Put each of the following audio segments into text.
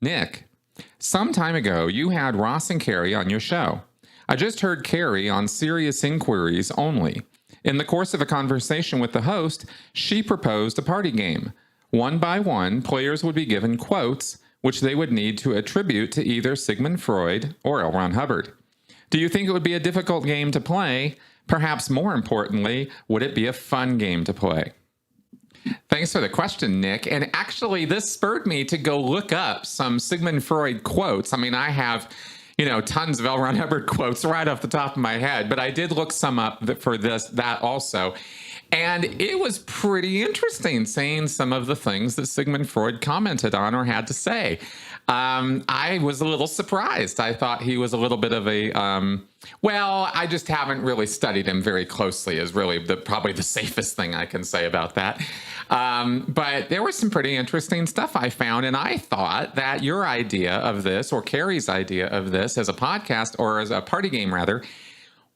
Nick, some time ago you had Ross and Carrie on your show. I just heard Carrie on Serious Inquiries Only. In the course of a conversation with the host, she proposed a party game. One by one, players would be given quotes, which they would need to attribute to either Sigmund Freud or L. Ron Hubbard. Do you think it would be a difficult game to play? Perhaps more importantly, would it be a fun game to play? Thanks for the question, Nick. And actually, this spurred me to go look up some Sigmund Freud quotes. I mean, I have, tons of L. Ron Hubbard quotes right off the top of my head, but I did look some up for that also. And it was pretty interesting seeing some of the things that Sigmund Freud commented on or had to say. I was a little surprised. I thought he was a little bit of a, I just haven't really studied him very closely is really probably the safest thing I can say about that. But there was some pretty interesting stuff I found. And I thought that your idea of this, or Carrie's idea of this as a podcast, or as a party game rather,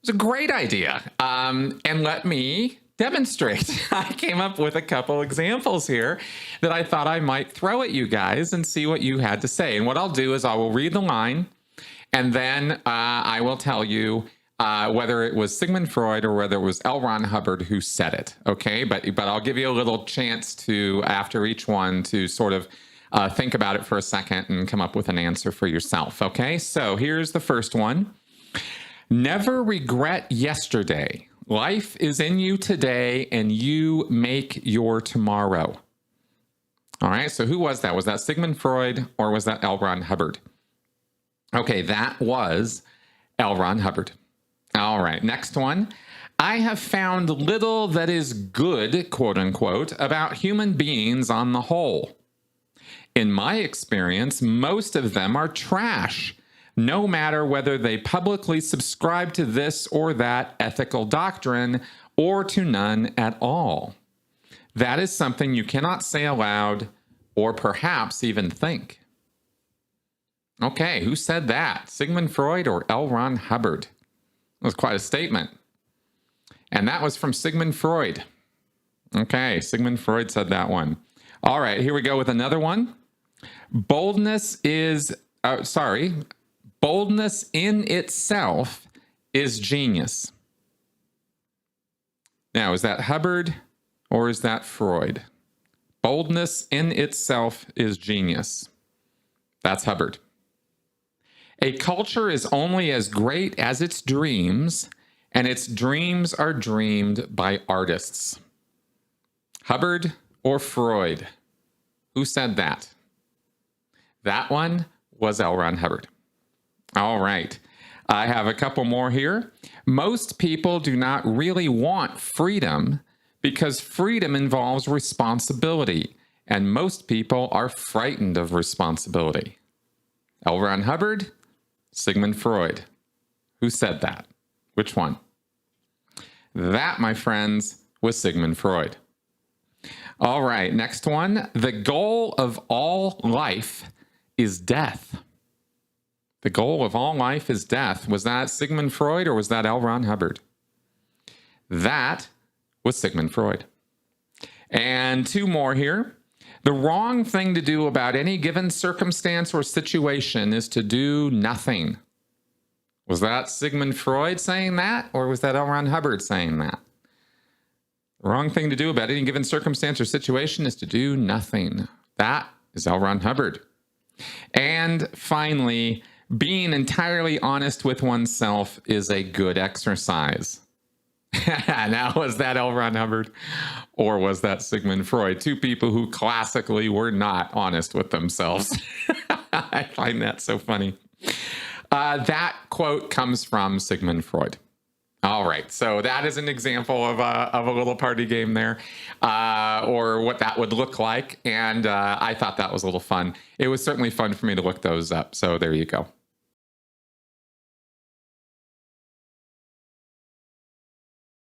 was a great idea. And let me demonstrate. I came up with a couple examples here that I thought I might throw at you guys and see what you had to say. And what I'll do is I will read the line, and then I will tell you whether it was Sigmund Freud or whether it was L. Ron Hubbard who said it. Okay, but I'll give you a little chance to, after each one, to sort of think about it for a second and come up with an answer for yourself. Okay, so here's the first one. Never regret yesterday. Life is in you today, and you make your tomorrow. All right, so who was that? Was that Sigmund Freud or was that L. Ron Hubbard? Okay, that was L. Ron Hubbard. All right, next one. I have found little that is good, quote unquote, about human beings on the whole. In my experience, most of them are trash, no matter whether they publicly subscribe to this or that ethical doctrine or to none at all. That is something you cannot say aloud or perhaps even think. Okay, who said that? Sigmund Freud or L. Ron Hubbard? That was quite a statement. And that was from Sigmund Freud. Okay, Sigmund Freud said that one. All right, here we go with another one. Boldness in itself is genius. Now, is that Hubbard or is that Freud? Boldness in itself is genius. That's Hubbard. A culture is only as great as its dreams, and its dreams are dreamed by artists. Hubbard or Freud? Who said that? That one was L. Ron Hubbard. All right. I have a couple more here. Most people do not really want freedom because freedom involves responsibility, and most people are frightened of responsibility. L. Ron Hubbard, Sigmund Freud. Who said that? Which one? That, my friends, was Sigmund Freud. All right, next one. The goal of all life is death. The goal of all life is death. Was that Sigmund Freud or was that L. Ron Hubbard? That was Sigmund Freud. And two more here. The wrong thing to do about any given circumstance or situation is to do nothing. Was that Sigmund Freud saying that or was that L. Ron Hubbard saying that? The wrong thing to do about any given circumstance or situation is to do nothing. That is L. Ron Hubbard. And finally, being entirely honest with oneself is a good exercise. Now, was that L. Ron Hubbard or was that Sigmund Freud? Two people who classically were not honest with themselves. I find that so funny. That quote comes from Sigmund Freud. All right, so that is an example of a little party game there, or what that would look like. And I thought that was a little fun. It was certainly fun for me to look those up. So there you go.